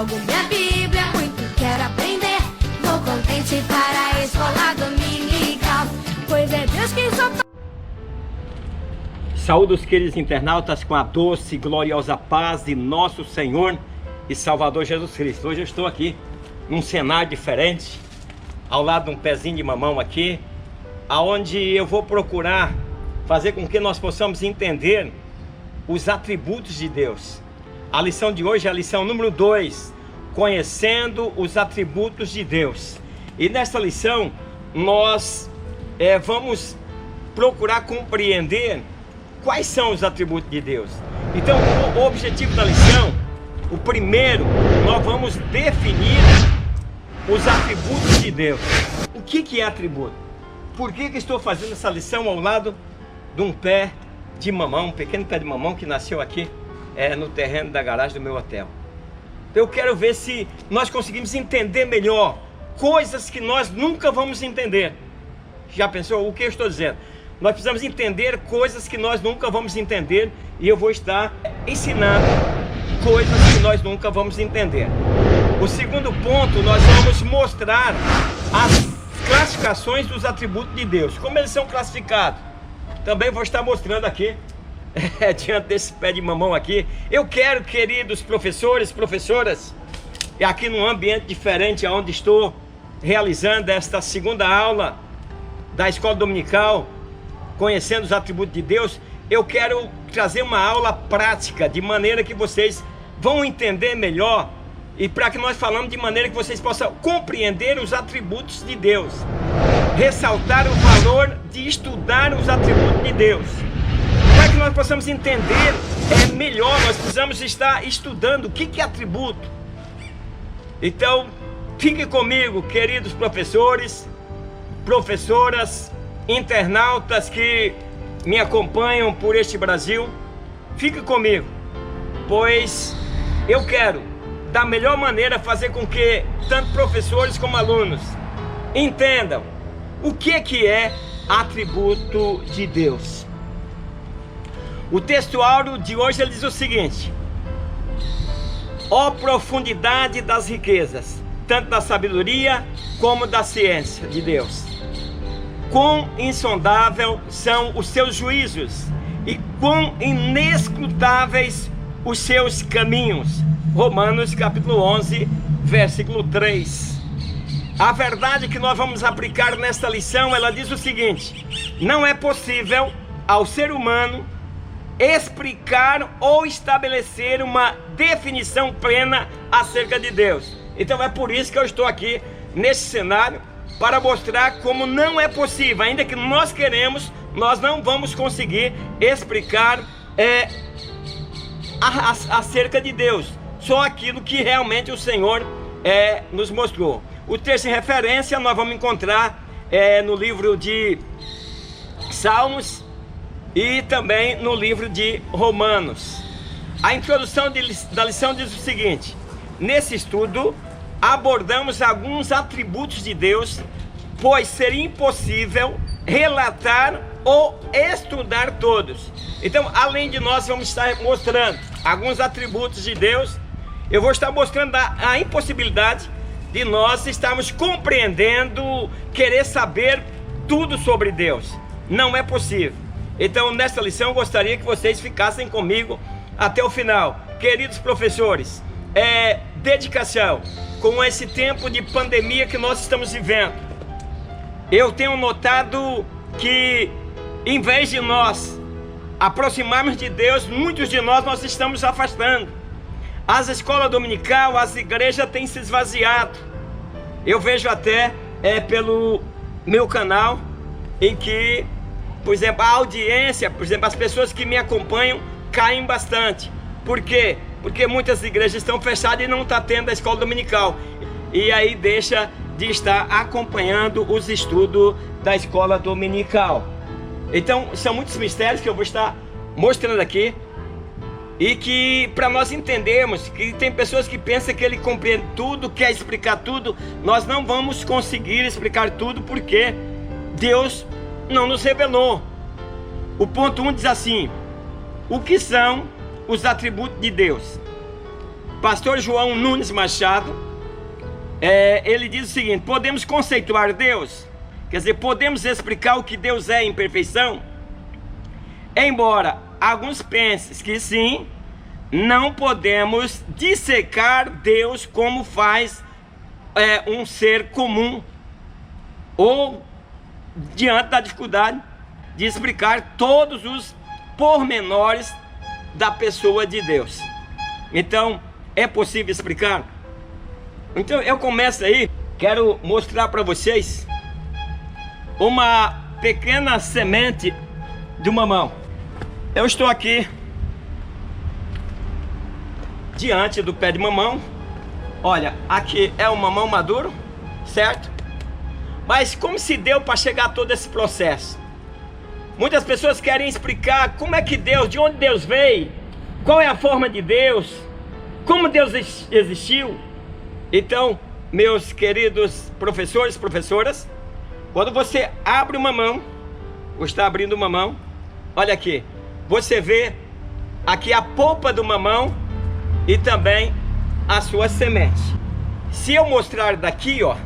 logo minha Bíblia, muito quero aprender. Vou contente para a escola dominical, pois é Deus quem só... Saúde os queridos internautas com a doce e gloriosa paz de nosso Senhor e Salvador Jesus Cristo. Hoje eu estou aqui num cenário diferente, ao lado de um pezinho de mamão aqui, aonde eu vou procurar fazer com que nós possamos entender os atributos de Deus. A lição de hoje é a lição número 2, conhecendo os atributos de Deus. E nesta lição nós vamos procurar compreender quais são os atributos de Deus. Então o objetivo da lição, o primeiro, nós vamos definir os atributos de Deus. O que é atributo? Por que estou fazendo essa lição ao lado de um pé de mamão, um pequeno pé de mamão que nasceu aqui no terreno da garagem do meu hotel? Eu quero ver se nós conseguimos entender melhor coisas que nós nunca vamos entender. Já pensou o que eu estou dizendo? Nós precisamos entender coisas que nós nunca vamos entender, e eu vou estar ensinando coisas que nós nunca vamos entender. O segundo ponto, nós vamos mostrar as classificações dos atributos de Deus, como eles são classificados. Também vou estar mostrando aqui, diante desse pé de mamão aqui. Eu quero, queridos professores, professoras, e aqui num ambiente diferente onde estou realizando esta segunda aula da escola dominical, conhecendo os atributos de Deus, eu quero trazer uma aula prática, de maneira que vocês vão entender melhor, e para que nós falamos de maneira que vocês possam compreender os atributos de Deus, ressaltar o valor de estudar os atributos de Deus. Para que nós possamos entender melhor, nós precisamos estar estudando o que é atributo. Então, fique comigo, queridos professores, professoras, internautas que me acompanham por este Brasil. Fique comigo, pois eu quero, da melhor maneira, fazer com que tanto professores como alunos entendam o que é atributo de Deus. O texto áureo de hoje ele diz o seguinte: ó profundidade das riquezas, tanto da sabedoria como da ciência de Deus. Quão insondável são os seus juízos e quão inescrutáveis os seus caminhos. Romanos capítulo 11, versículo 3. A verdade que nós vamos aplicar nesta lição, ela diz o seguinte: não é possível ao ser humano explicar ou estabelecer uma definição plena acerca de Deus. Então é por isso que eu estou aqui nesse cenário, para mostrar como não é possível, ainda que nós queremos, nós não vamos conseguir explicar acerca de Deus, só aquilo que realmente o Senhor nos mostrou. O texto em referência nós vamos encontrar no livro de Salmos e também no livro de Romanos. A introdução da lição diz o seguinte: nesse estudo abordamos alguns atributos de Deus, pois seria impossível relatar ou estudar todos. Então, além de nós vamos estar mostrando alguns atributos de Deus, eu vou estar mostrando a impossibilidade de nós estarmos compreendendo, querer saber tudo sobre Deus. Não é possível. Então, nesta lição, eu gostaria que vocês ficassem comigo até o final. Queridos professores, dedicação com esse tempo de pandemia que nós estamos vivendo. Eu tenho notado que, em vez de nós aproximarmos de Deus, muitos de nós estamos afastando. As escolas dominical, as igrejas têm se esvaziado. Eu vejo até pelo meu canal, em que, por exemplo, a audiência, por exemplo, as pessoas que me acompanham caem bastante. Por quê? Porque muitas igrejas estão fechadas e não está tendo a escola dominical. E aí deixa de estar acompanhando os estudos da escola dominical. Então, são muitos mistérios que eu vou estar mostrando aqui. E que, para nós entendermos, que tem pessoas que pensam que ele compreende tudo, quer explicar tudo. Nós não vamos conseguir explicar tudo, porque Deus não nos revelou. O ponto 1 diz assim: o que são os atributos de Deus? pastor João Nunes Machado, ele diz o seguinte: podemos conceituar Deus, quer dizer, podemos explicar o que Deus é em perfeição? Embora alguns pensem que sim, não podemos dissecar Deus como faz um ser comum, ou diante da dificuldade de explicar todos os pormenores da pessoa de Deus. Então, é possível explicar? Então eu começo aí, quero mostrar para vocês uma pequena semente de mamão. Eu estou aqui diante do pé de mamão. Olha, aqui é um mamão maduro, certo? Mas como se deu para chegar a todo esse processo? Muitas pessoas querem explicar como é que Deus, de onde Deus veio, qual é a forma de Deus, como Deus existiu. Então, meus queridos professores, professoras, quando você abre uma mão, ou está abrindo uma mão, olha aqui, você vê aqui a polpa do mamão e também a sua semente. Se eu mostrar daqui, ó,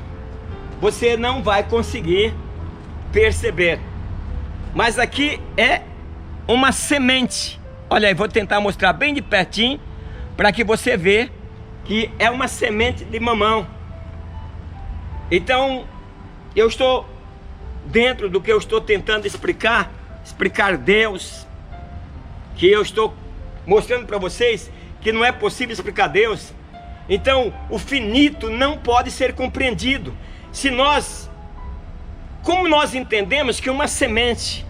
você não vai conseguir perceber. Mas aqui é uma semente. Olha aí, vou tentar mostrar bem de pertinho para que você veja que é uma semente de mamão. Então, eu estou dentro do que eu estou tentando explicar Deus, que eu estou mostrando para vocês que não é possível explicar Deus. Então, o finito não pode ser compreendido. Como nós entendemos que uma semente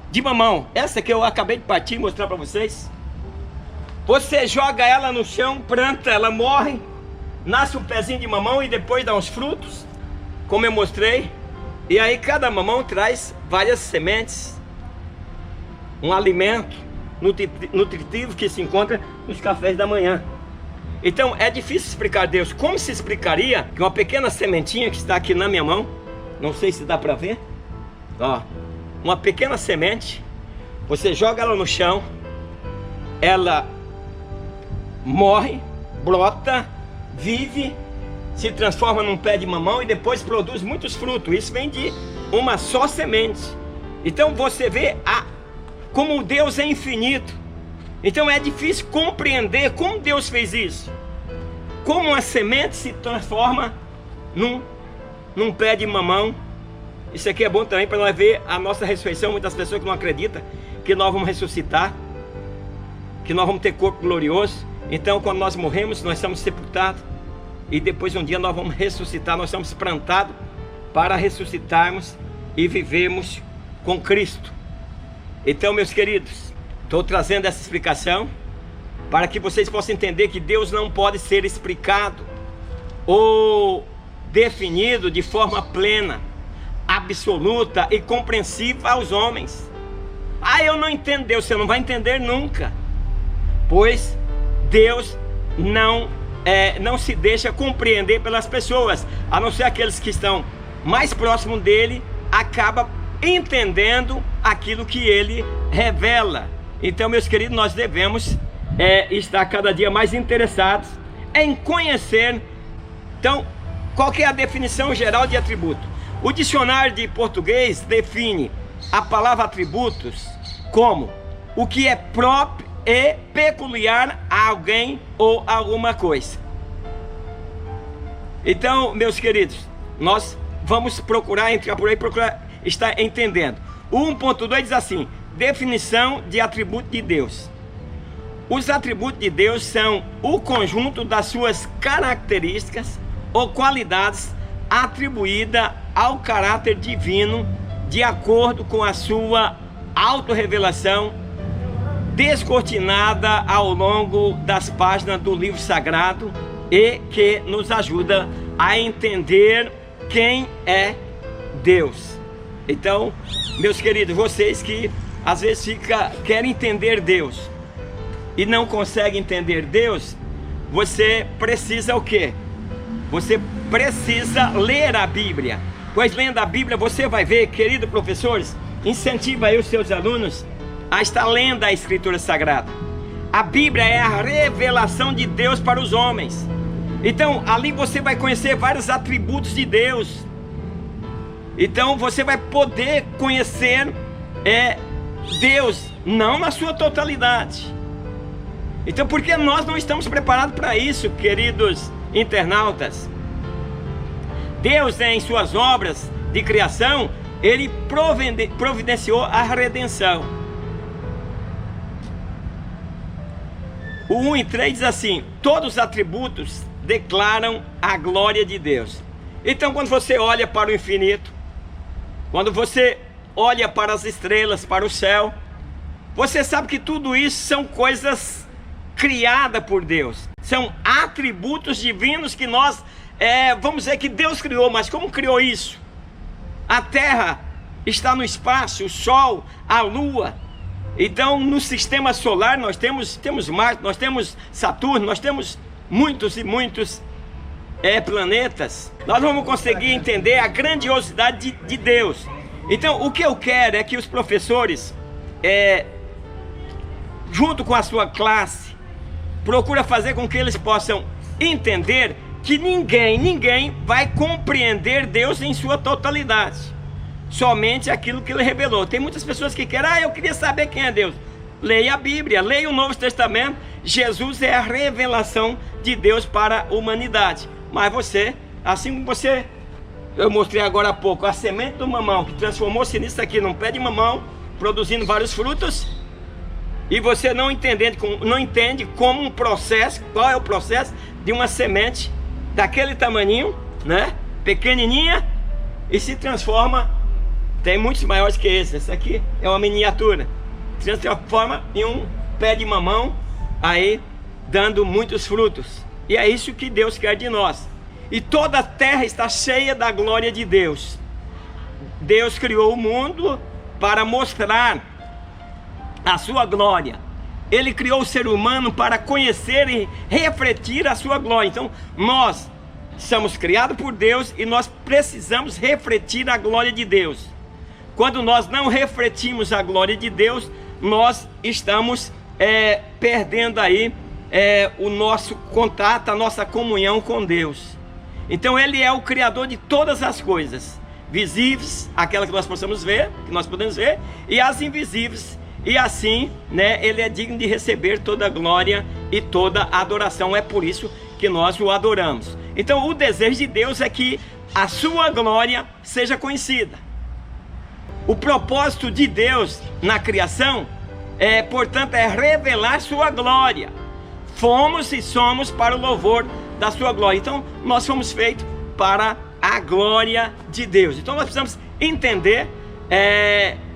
de mamão, essa que eu acabei de partir e mostrar para vocês, você joga ela no chão, planta, ela morre, nasce um pezinho de mamão e depois dá uns frutos, como eu mostrei, e aí cada mamão traz várias sementes, um alimento nutritivo que se encontra nos cafés da manhã. Então é difícil explicar Deus. Como se explicaria que uma pequena sementinha que está aqui na minha mão, não sei se dá para ver, ó, uma pequena semente, você joga ela no chão, ela morre, brota, vive, se transforma num pé de mamão e depois produz muitos frutos. Isso vem de uma só semente. Então você vê como Deus é infinito. Então é difícil compreender como Deus fez isso. Como uma semente se transforma num pé de mamão. Isso aqui é bom também para nós ver a nossa ressurreição. Muitas pessoas que não acreditam que nós vamos ressuscitar, que nós vamos ter corpo glorioso. Então quando nós morremos, nós somos sepultados, e depois um dia nós vamos ressuscitar. Nós somos plantados para ressuscitarmos e vivermos com Cristo. Então, meus queridos, estou trazendo essa explicação para que vocês possam entender que Deus não pode ser explicado ou definido de forma plena, absoluta e compreensiva aos homens. Eu não entendo Deus. Você não vai entender nunca, pois Deus não se deixa compreender pelas pessoas, a não ser aqueles que estão mais próximos dele, acaba entendendo aquilo que ele revela. Então, meus queridos, nós devemos estar cada dia mais interessados em conhecer. Então, qual que é a definição geral de atributo? O dicionário de português define a palavra atributos como o que é próprio e peculiar a alguém ou alguma coisa. Então, meus queridos, nós vamos procurar entrar por aí, procurar estar entendendo. O 1.2 diz assim: definição de atributo de Deus. Os atributos de Deus são o conjunto das suas características ou qualidades atribuída ao caráter divino de acordo com a sua autorrevelação descortinada ao longo das páginas do livro sagrado e que nos ajuda a entender quem é Deus. Então, meus queridos, vocês que às vezes querem entender Deus e não conseguem entender Deus, você precisa o quê? Você precisa ler a Bíblia. Pois lendo a Bíblia você vai ver, queridos professores, incentiva aí os seus alunos a estar lendo a Escritura Sagrada, A Bíblia é a revelação de Deus para os homens. Então, ali você vai conhecer vários atributos de Deus. Então, você vai poder conhecer Deus, não na sua totalidade. Então, por que nós não estamos preparados para isso, queridos internautas? Deus, em suas obras de criação, Ele providenciou a redenção. O 1:3 diz assim: todos os atributos declaram a glória de Deus. Então, quando você olha para o infinito, quando você olha para as estrelas, para o céu, você sabe que tudo isso são coisas criadas por Deus. São atributos divinos que nós, vamos dizer que Deus criou. Mas como criou isso? A terra está no espaço, o sol, a lua. Então, no sistema solar nós temos Marte, nós temos Saturno, nós temos muitos e muitos planetas. Nós vamos conseguir entender a grandiosidade de Deus. Então, o que eu quero é que os professores, junto com a sua classe, procura fazer com que eles possam entender que ninguém vai compreender Deus em sua totalidade. Somente aquilo que Ele revelou. Tem muitas pessoas que querem, eu queria saber quem é Deus. Leia a Bíblia, leia o Novo Testamento. Jesus é a revelação de Deus para a humanidade. Mas você, assim como você, eu mostrei agora há pouco, a semente do mamão, que transformou-se nisso aqui, num pé de mamão, produzindo vários frutos, e você não entende como um processo, qual é o processo de uma semente daquele tamaninho, né, pequenininha, e se transforma. Tem muitos maiores que esse aqui é uma miniatura, se transforma em um pé de mamão, aí dando muitos frutos. E é isso que Deus quer de nós. E toda a terra está cheia da glória de Deus. Deus criou o mundo para mostrar a sua glória. Ele criou o ser humano para conhecer e refletir a sua glória. Então, nós somos criados por Deus e nós precisamos refletir a glória de Deus. Quando nós não refletimos a glória de Deus, nós estamos perdendo aí o nosso contato, a nossa comunhão com Deus. Então Ele é o Criador de todas as coisas, visíveis, aquelas que nós possamos ver, que nós podemos ver, e as invisíveis. E assim, né, Ele é digno de receber toda a glória e toda a adoração. É por isso que nós o adoramos. Então o desejo de Deus é que a sua glória seja conhecida. O propósito de Deus na criação portanto, é revelar sua glória. Fomos e somos para o louvor da sua glória. Então, nós fomos feitos para a glória de Deus. Então, nós precisamos entender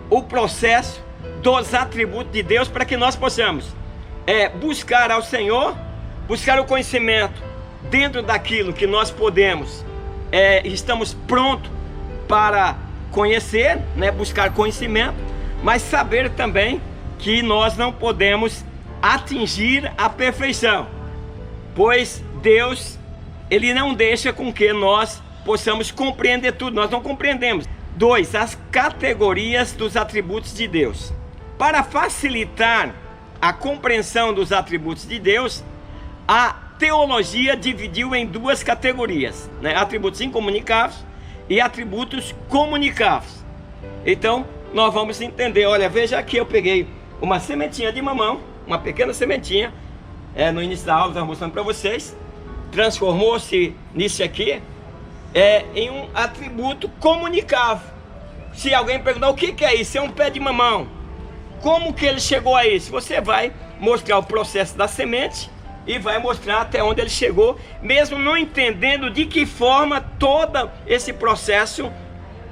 o processo dos atributos de Deus para que nós possamos buscar ao Senhor, buscar o conhecimento dentro daquilo que nós podemos, estamos prontos para conhecer, né, buscar conhecimento, mas saber também que nós não podemos atingir a perfeição, pois Deus, Ele não deixa com que nós possamos compreender tudo, nós não compreendemos. 2. As categorias dos atributos de Deus. Para facilitar a compreensão dos atributos de Deus, a teologia dividiu em duas categorias, né? Atributos incomunicáveis e atributos comunicáveis. Então, nós vamos entender, olha, veja aqui, eu peguei uma sementinha de mamão, uma pequena sementinha, no início da aula eu estava mostrando para vocês, transformou-se nisso aqui, em um atributo comunicável. Se alguém perguntar o que é isso, é um pé de mamão, como que ele chegou a isso? Você vai mostrar o processo da semente e vai mostrar até onde ele chegou, mesmo não entendendo de que forma todo esse processo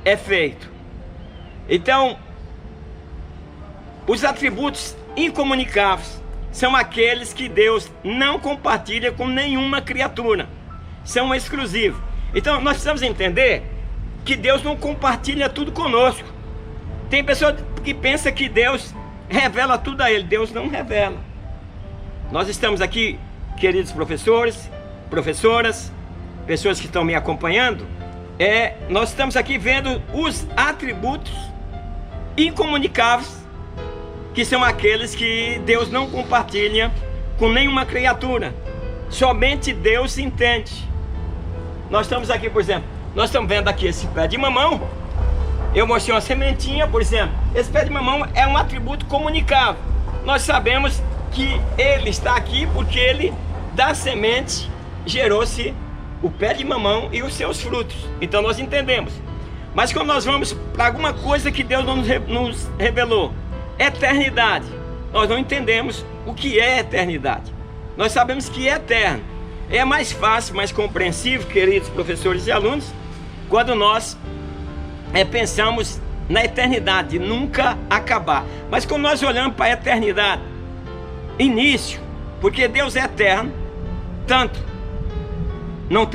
é feito. Então, os atributos incomunicáveis são aqueles que Deus não compartilha com nenhuma criatura, são exclusivos. Então, nós precisamos entender que Deus não compartilha tudo conosco. Tem pessoa que pensa que Deus revela tudo a ele. Deus não revela. Nós estamos aqui, queridos professores, professoras, pessoas que estão me acompanhando, nós estamos aqui vendo os atributos incomunicáveis que são aqueles que Deus não compartilha com nenhuma criatura. Somente Deus entende. Nós estamos aqui, por exemplo, nós estamos vendo aqui esse pé de mamão. Eu mostrei uma sementinha, por exemplo. Esse pé de mamão é um atributo comunicável. Nós sabemos que ele está aqui porque ele, da semente, gerou-se o pé de mamão e os seus frutos. Então nós entendemos. Mas quando nós vamos para alguma coisa que Deus não nos revelou, eternidade, nós não entendemos o que é eternidade. Nós sabemos que é eterno. É mais fácil, mais compreensível, queridos professores e alunos, quando nós pensamos na eternidade, de nunca acabar. Mas quando nós olhamos para a eternidade, início, porque Deus é eterno, tanto não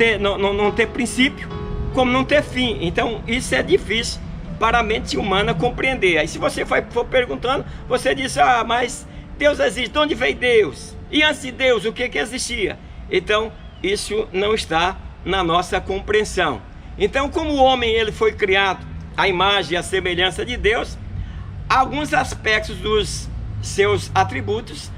ter princípio, como não ter fim. Então isso é difícil para a mente humana compreender. Aí se você for perguntando, você diz, mas Deus existe, de onde veio Deus? E antes de Deus, o que existia? Então isso não está na nossa compreensão. Então, como o homem ele foi criado à imagem e à semelhança de Deus, alguns aspectos dos seus atributos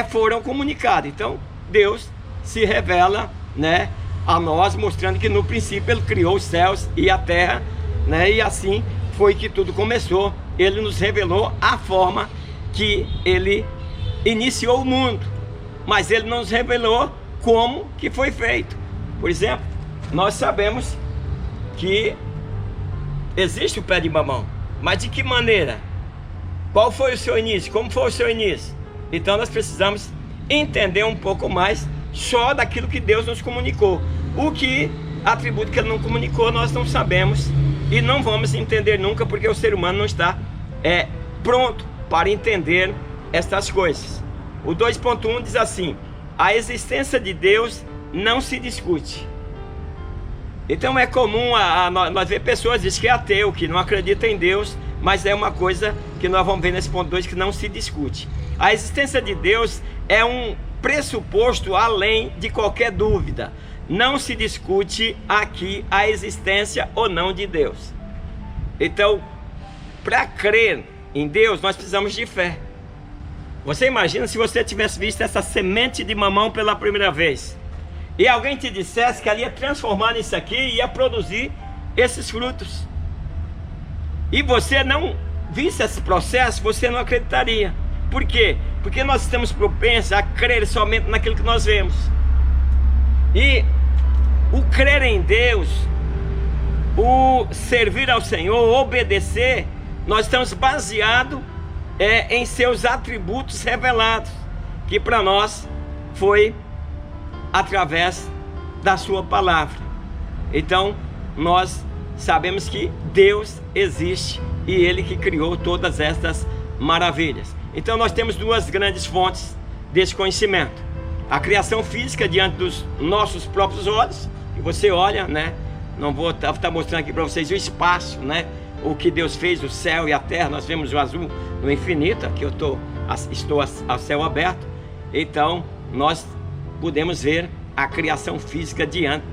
foram comunicados. Então Deus se revela, né, a nós, mostrando que no princípio ele criou os céus e a terra, né, e assim foi que tudo começou. Ele nos revelou a forma que ele iniciou o mundo, mas ele não nos revelou como que foi feito. Por exemplo, nós sabemos que existe o pé de mamão, mas de que maneira? Qual foi o seu início? Como foi o seu início? Então nós precisamos entender um pouco mais só daquilo que Deus nos comunicou. O que atributo que ele não comunicou, nós não sabemos e não vamos entender nunca, porque o ser humano não está pronto para entender estas coisas. O 2.1 diz assim: a existência de Deus não se discute. Então é comum nós ver pessoas dizem que é ateu, que não acredita em Deus, mas é uma coisa que nós vamos ver nesse ponto 2 que não se discute. A existência de Deus é um pressuposto além de qualquer dúvida. Não se discute aqui a existência ou não de Deus. Então, para crer em Deus, nós precisamos de fé. Você imagina se você tivesse visto essa semente de mamão pela primeira vez e alguém te dissesse que ela ia transformar nisso aqui e ia produzir esses frutos, e você não visse esse processo, você não acreditaria. Por quê? Porque nós estamos propensos a crer somente naquilo que nós vemos. E o crer em Deus, o servir ao Senhor, obedecer, nós estamos baseados em seus atributos revelados, que para nós foi através da sua palavra. Então nós sabemos que Deus existe e Ele que criou todas estas maravilhas. Então nós temos duas grandes fontes desse conhecimento: a criação física diante dos nossos próprios olhos, que você olha, né? Não vou estar mostrando aqui para vocês o espaço, né? O que Deus fez, o céu e a terra. Nós vemos o azul no infinito. Aqui eu estou a céu aberto. Então nós podemos ver a criação física diante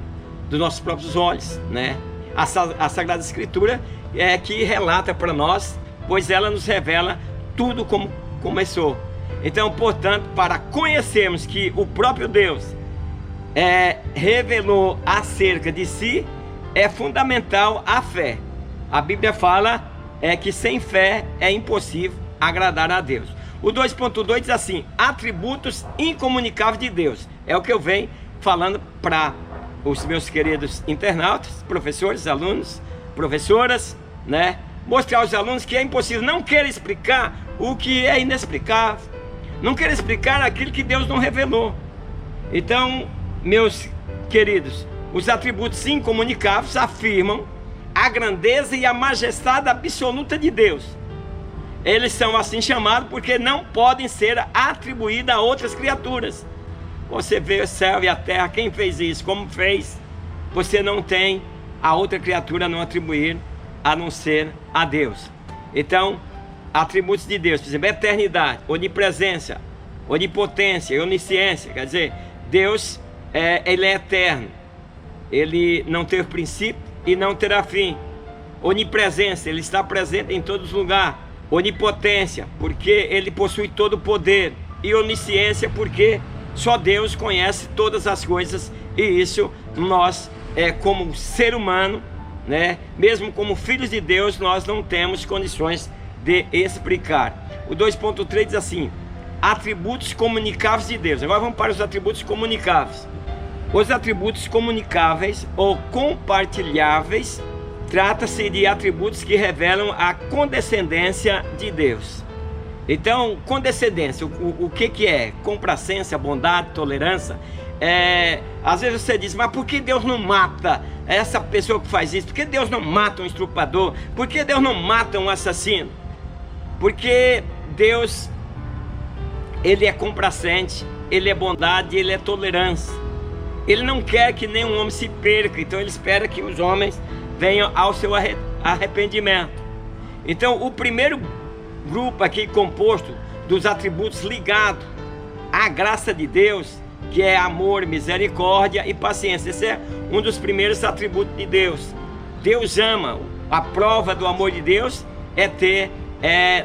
dos nossos próprios olhos, né? A Sagrada Escritura é que relata para nós, pois ela nos revela tudo como começou. Então, portanto, para conhecermos que o próprio Deus revelou acerca de si, é fundamental a fé. A Bíblia fala que sem fé é impossível agradar a Deus. O 2.2 diz assim: atributos incomunicáveis de Deus. É o que eu venho falando para os meus queridos internautas, professores, alunos, professoras, né? Mostrar aos alunos que é impossível. Não querer explicar o que é inexplicável, não querer explicar aquilo que Deus não revelou. Então, meus queridos, os atributos incomunicáveis afirmam a grandeza e a majestade absoluta de Deus. Eles são assim chamados porque não podem ser atribuídos a outras criaturas. Você vê o céu e a terra, quem fez isso? Como fez? Você não tem a outra criatura a não atribuir, a não ser a Deus. Então, atributos de Deus, por exemplo, eternidade, onipresença, onipotência, onisciência. Quer dizer, Deus, Ele é eterno. Ele não teve princípio e não terá fim. Onipresença, Ele está presente em todos os lugares. onipotência, porque ele possui todo o poder, e onisciência, porque só Deus conhece todas as coisas, e isso nós, como ser humano, né, mesmo como filhos de Deus, nós não temos condições de explicar. O 2.3 diz assim: atributos comunicáveis de Deus. Agora vamos para os atributos comunicáveis. Os atributos comunicáveis ou compartilháveis trata-se de atributos que revelam a condescendência de Deus. Então, condescendência, o que é? Complacência, bondade, tolerância. Às vezes você diz, mas por que Deus não mata essa pessoa que faz isso? Por que Deus não mata um estuprador? Por que Deus não mata um assassino? Porque Deus, Ele é complacente, Ele é bondade, Ele é tolerância. Ele não quer que nenhum homem se perca, então Ele espera que os homens venham ao seu arrependimento. Então, o primeiro grupo aqui composto dos atributos ligados à graça de Deus, que é amor, misericórdia e paciência. Esse é um dos primeiros atributos de Deus. Deus ama. A prova do amor de Deus é ter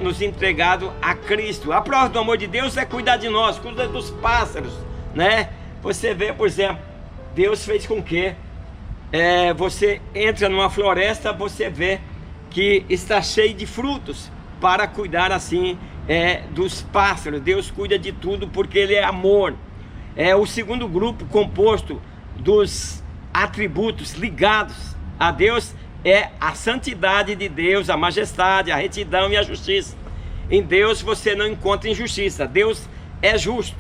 nos entregado a Cristo. A prova do amor de Deus é cuidar de nós, cuidar dos pássaros, né? Você vê, por exemplo, Deus fez com que você entra numa floresta, você vê que está cheio de frutos para cuidar assim dos pássaros. Deus cuida de tudo porque Ele é amor. O segundo grupo composto dos atributos ligados a Deus é a santidade de Deus, a majestade, a retidão e a justiça. Em Deus você não encontra injustiça. Deus é justo.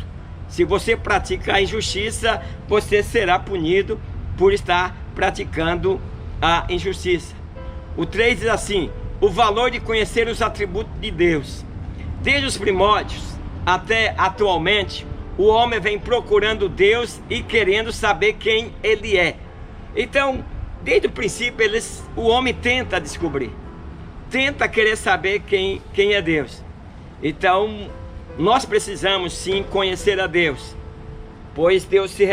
Se você pratica a injustiça, você será punido por estar praticando a injustiça. O 3 diz assim: o valor de conhecer os atributos de Deus. Desde os primórdios até atualmente, o homem vem procurando Deus e querendo saber quem Ele é. Então, desde o princípio, o homem tenta descobrir, tenta querer saber quem é Deus. Então, nós precisamos sim conhecer a Deus, pois Deus se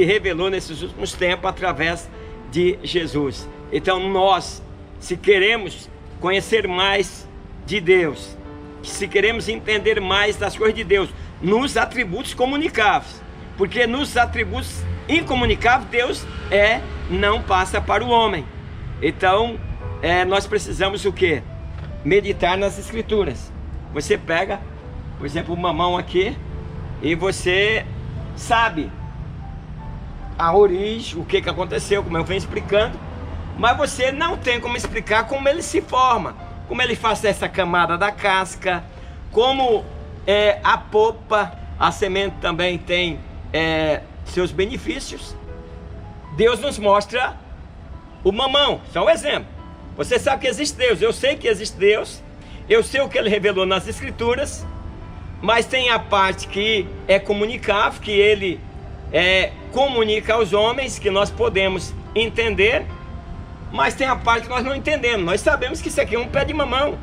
revelou nesses últimos tempos através de Jesus. Então nós, se queremos conhecer mais de Deus, se queremos entender mais das coisas de Deus, nos atributos comunicáveis, porque nos atributos incomunicáveis Deus não passa para o homem. Então nós precisamos o quê? Meditar nas Escrituras. Você pega, por exemplo, uma mão aqui e você sabe a origem, o que aconteceu, como eu venho explicando, mas você não tem como explicar como ele se forma, como ele faz essa camada da casca, como a polpa, a semente também tem seus benefícios. Deus nos mostra o mamão, só um exemplo. Você sabe que existe Deus, eu sei que existe Deus, eu sei o que Ele revelou nas Escrituras, mas tem a parte que é comunicável, que Ele comunica aos homens, que nós podemos entender, mas tem a parte que nós não entendemos. Nós sabemos que isso aqui é um pé de mamão,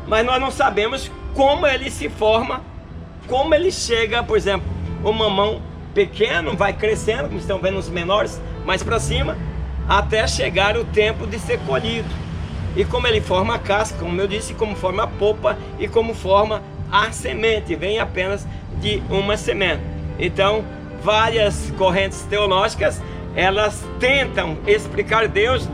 mas nós não sabemos como ele se forma, como ele chega, por exemplo, o mamão pequeno vai crescendo, como estão vendo os menores, mais para cima, até chegar o tempo de ser colhido. E como ele forma a casca, como eu disse, como forma a polpa e como forma a semente, vem apenas de uma semente. Então, várias correntes teológicas, elas tentam explicar Deus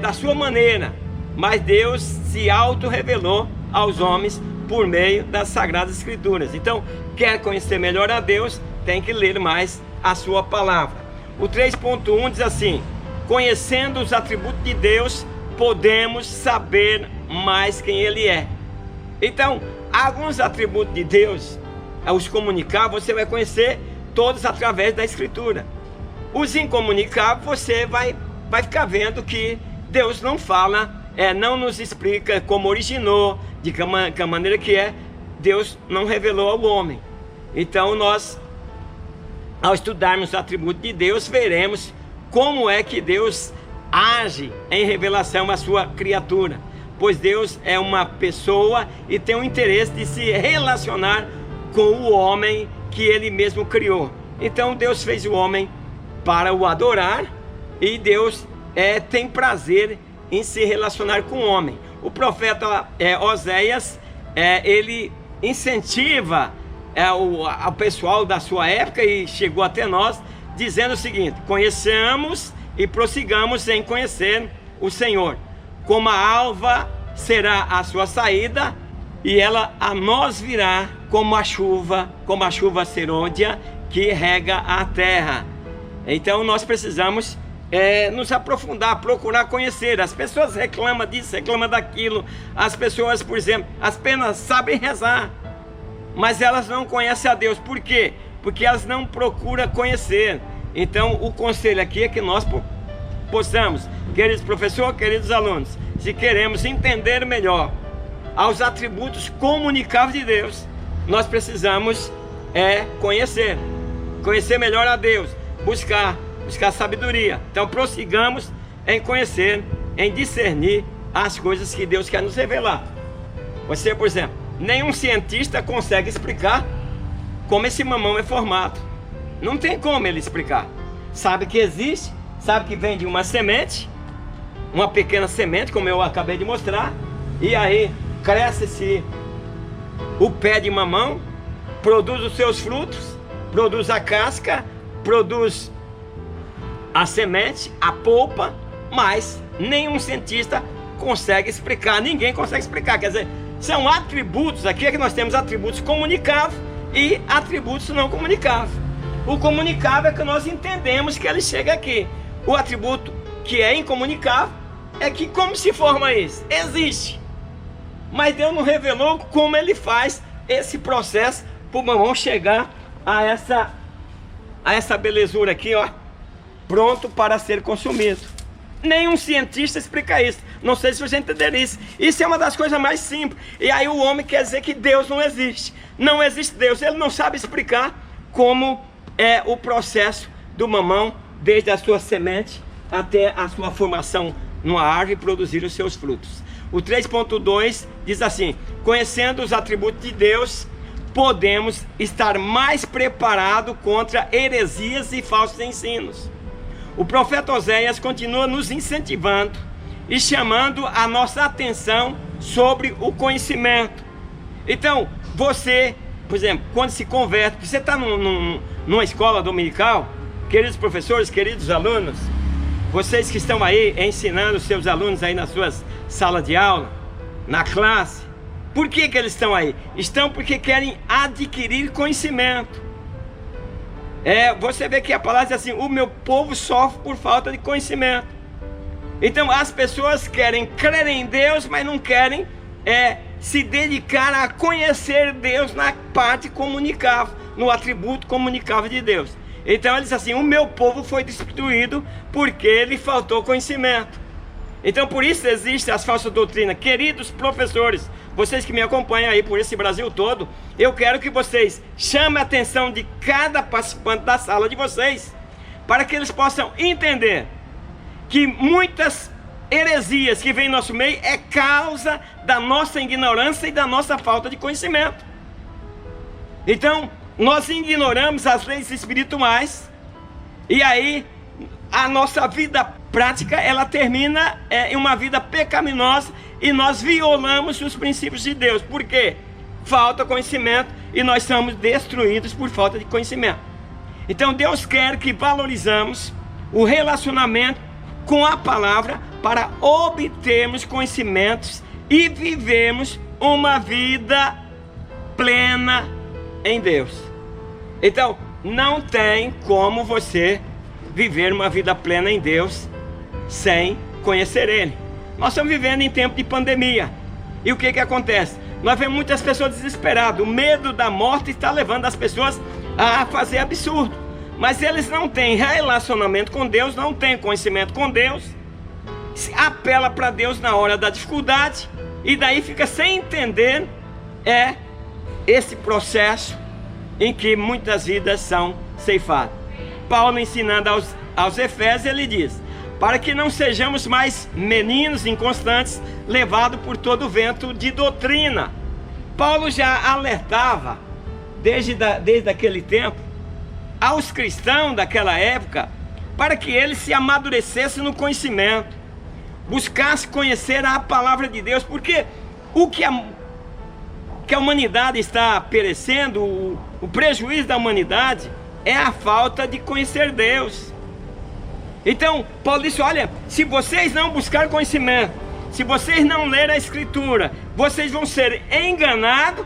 da sua maneira, mas Deus se auto-revelou aos homens por meio das Sagradas Escrituras. Então, quer conhecer melhor a Deus, tem que ler mais a sua palavra. O 3.1 diz assim: conhecendo os atributos de Deus, podemos saber mais quem Ele é. Então, alguns atributos de Deus, os comunicáveis, você vai conhecer todos através da Escritura. Os incomunicáveis, você vai ficar vendo que Deus não fala, não nos explica como originou, de que maneira que Deus não revelou ao homem. Então nós, ao estudarmos os atributos de Deus, veremos como é que Deus age em revelação à sua criatura, pois Deus é uma pessoa e tem o interesse de se relacionar com o homem que Ele mesmo criou. Então Deus fez o homem para o adorar, e Deus tem prazer em se relacionar com o homem. o profeta Oséias, ele incentiva o pessoal da sua época e chegou até nós, dizendo o seguinte: conheçamos e prossigamos em conhecer o Senhor. Como a alva será a sua saída, e ela a nós virá como a chuva serôdia que rega a terra. Então nós precisamos nos aprofundar, procurar conhecer. As pessoas reclamam disso, reclamam daquilo. As pessoas, por exemplo, apenas sabem rezar, mas elas não conhecem a Deus. Por quê? Porque elas não procuram conhecer. Então o conselho aqui é que nós possamos, queridos professores, queridos alunos, se queremos entender melhor aos atributos comunicáveis de Deus, nós precisamos conhecer melhor a Deus, buscar sabedoria. Então prossigamos em conhecer, em discernir as coisas que Deus quer nos revelar. Você, por exemplo, nenhum cientista consegue explicar como esse mamão é formado. Não tem como ele explicar. Sabe que existe, sabe que vem de uma semente, uma pequena semente, como eu acabei de mostrar, e aí cresce-se o pé de mamão, produz os seus frutos, produz a casca, produz a semente, a polpa, mas nenhum cientista consegue explicar, ninguém consegue explicar. Quer dizer, são atributos, aqui é que nós temos atributos comunicáveis e atributos não comunicáveis. O comunicável é que nós entendemos que ele chega aqui. O atributo que é incomunicável é que como se forma isso? Existe. Mas Deus não revelou como ele faz esse processo para o mamão chegar a essa belezura aqui, ó, pronto para ser consumido. Nenhum cientista explica isso. Não sei se você entender isso. Isso é uma das coisas mais simples. E aí o homem quer dizer que Deus não existe. Não existe Deus. Ele não sabe explicar como é o processo do mamão, desde a sua semente até a sua formação numa árvore e produzir os seus frutos. O 3.2 diz assim: conhecendo os atributos de Deus, podemos estar mais preparados contra heresias e falsos ensinos. O profeta Oséias continua nos incentivando e chamando a nossa atenção sobre o conhecimento. Então, você, por exemplo, quando se converte, você está numa escola dominical, queridos professores, queridos alunos, vocês que estão aí ensinando os seus alunos aí nas suas salas de aula, na classe, por que eles estão aí? Estão porque querem adquirir conhecimento. Você vê que a palavra diz assim: o meu povo sofre por falta de conhecimento. Então as pessoas querem crer em Deus, mas não querem se dedicar a conhecer Deus na parte comunicável, no atributo comunicável de Deus. Então ele diz assim: o meu povo foi destruído porque lhe faltou conhecimento. Então por isso existem as falsas doutrinas. Queridos professores, vocês que me acompanham aí por esse Brasil todo, eu quero que vocês chamem a atenção de cada participante da sala de vocês, para que eles possam entender que muitas heresias que vêm em nosso meio é causa da nossa ignorância e da nossa falta de conhecimento. Então nós ignoramos as leis espirituais, e aí a nossa vida prática, ela termina em uma vida pecaminosa, e nós violamos os princípios de Deus. Por quê? Falta conhecimento, e nós somos destruídos por falta de conhecimento. Então Deus quer que valorizamos o relacionamento com a palavra para obtermos conhecimentos e vivemos uma vida plena em Deus. Então não tem como você viver uma vida plena em Deus sem conhecer Ele. Nós estamos vivendo em tempo de pandemia, e o que acontece? Nós vemos muitas pessoas desesperadas. O medo da morte está levando as pessoas a fazer absurdo, mas eles não têm relacionamento com Deus, não têm conhecimento com Deus, apela para Deus na hora da dificuldade, e daí fica sem entender esse processo em que muitas vidas são ceifadas. Paulo, ensinando aos Efésios, ele diz: para que não sejamos mais meninos inconstantes, levados por todo o vento de doutrina. Paulo já alertava, desde aquele tempo, aos cristãos daquela época, para que eles se amadurecessem no conhecimento. buscasse conhecer a palavra de Deus, porque o que a humanidade está perecendo, o prejuízo da humanidade é a falta de conhecer Deus. Então Paulo disse: olha, se vocês não buscarem conhecimento, se vocês não lerem a Escritura, vocês vão ser enganados,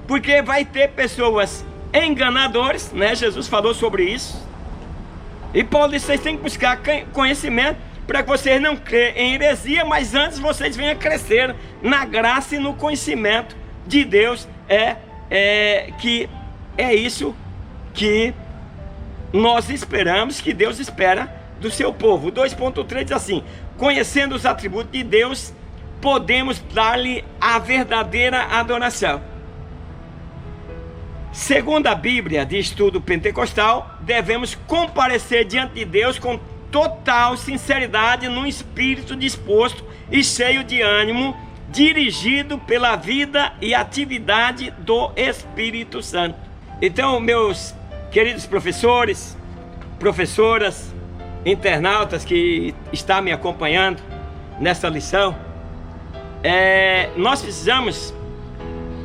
porque vai ter pessoas enganadoras, né? Jesus falou sobre isso. E Paulo disse: vocês têm que buscar conhecimento para que vocês não creiam em heresia, mas antes vocês venham a crescer na graça e no conhecimento de Deus. Que é isso que nós esperamos, que Deus espera do seu povo. 2.3 diz assim: conhecendo os atributos de Deus, podemos dar-lhe a verdadeira adoração. Segundo a Bíblia de Estudo Pentecostal, devemos comparecer diante de Deus com total sinceridade, num espírito disposto e cheio de ânimo, dirigido pela vida e atividade do Espírito Santo. Então, meus queridos professores, professoras, internautas que estão me acompanhando nessa lição, nós precisamos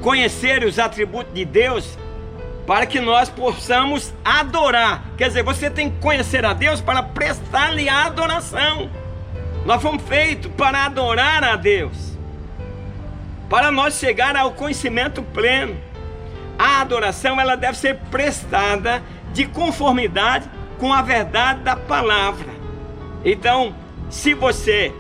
conhecer os atributos de Deus para que nós possamos adorar. Quer dizer, você tem que conhecer a Deus para prestar-lhe a adoração. Nós fomos feitos para adorar a Deus, para nós chegar ao conhecimento pleno. A adoração, ela deve ser prestada de conformidade com a verdade da palavra. Então, se você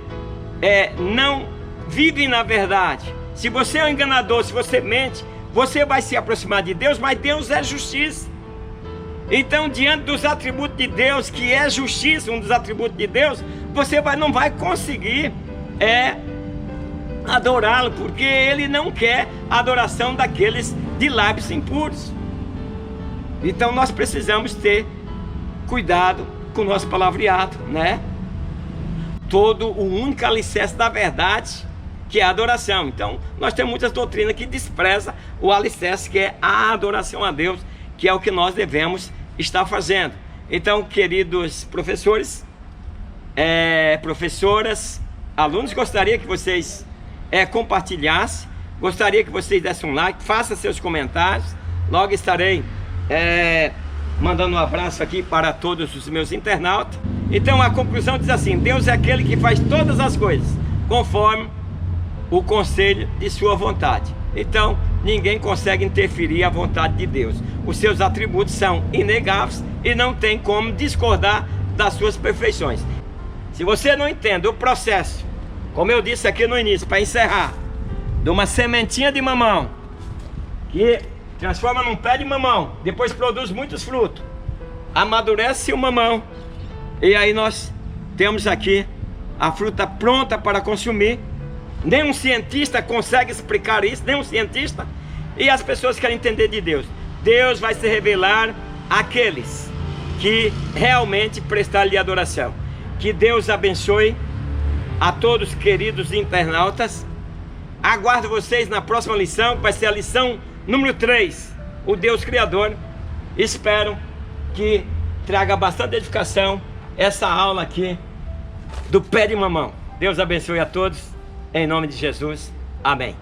não vive na verdade, se você é um enganador, se você mente, você vai se aproximar de Deus, mas Deus é justiça. Então, diante dos atributos de Deus, que é justiça, um dos atributos de Deus, você não vai conseguir adorá-lo, porque Ele não quer a adoração daqueles de lábios impuros. Então nós precisamos ter cuidado com o nosso palavreado, né? Todo o único alicerce da verdade, que é a adoração. Então nós temos muitas doutrinas que desprezam o alicerce, que é a adoração a Deus, que é o que nós devemos estar fazendo. Então, queridos professores, professoras, alunos, gostaria que vocês compartilhassem, gostaria que vocês dessem um like, façam seus comentários. Logo estarei mandando um abraço aqui para todos os meus internautas. Então a conclusão diz assim: Deus é aquele que faz todas as coisas conforme o conselho de sua vontade. Então ninguém consegue interferir a vontade de Deus. Os seus atributos são inegáveis e não tem como discordar das suas perfeições. Se você não entende o processo, como eu disse aqui no início, para encerrar, de uma sementinha de mamão que transforma num pé de mamão, depois produz muitos frutos, amadurece o mamão, e aí nós temos aqui a fruta pronta para consumir. Nenhum cientista consegue explicar isso, nenhum cientista. E as pessoas querem entender de Deus. Deus vai se revelar àqueles que realmente prestar-lhe adoração. Que Deus abençoe a todos, queridos internautas. Aguardo vocês na próxima lição, que vai ser a lição número 3, o Deus Criador. Espero que traga bastante edificação essa aula aqui do pé de mamão. Deus abençoe a todos, em nome de Jesus, amém.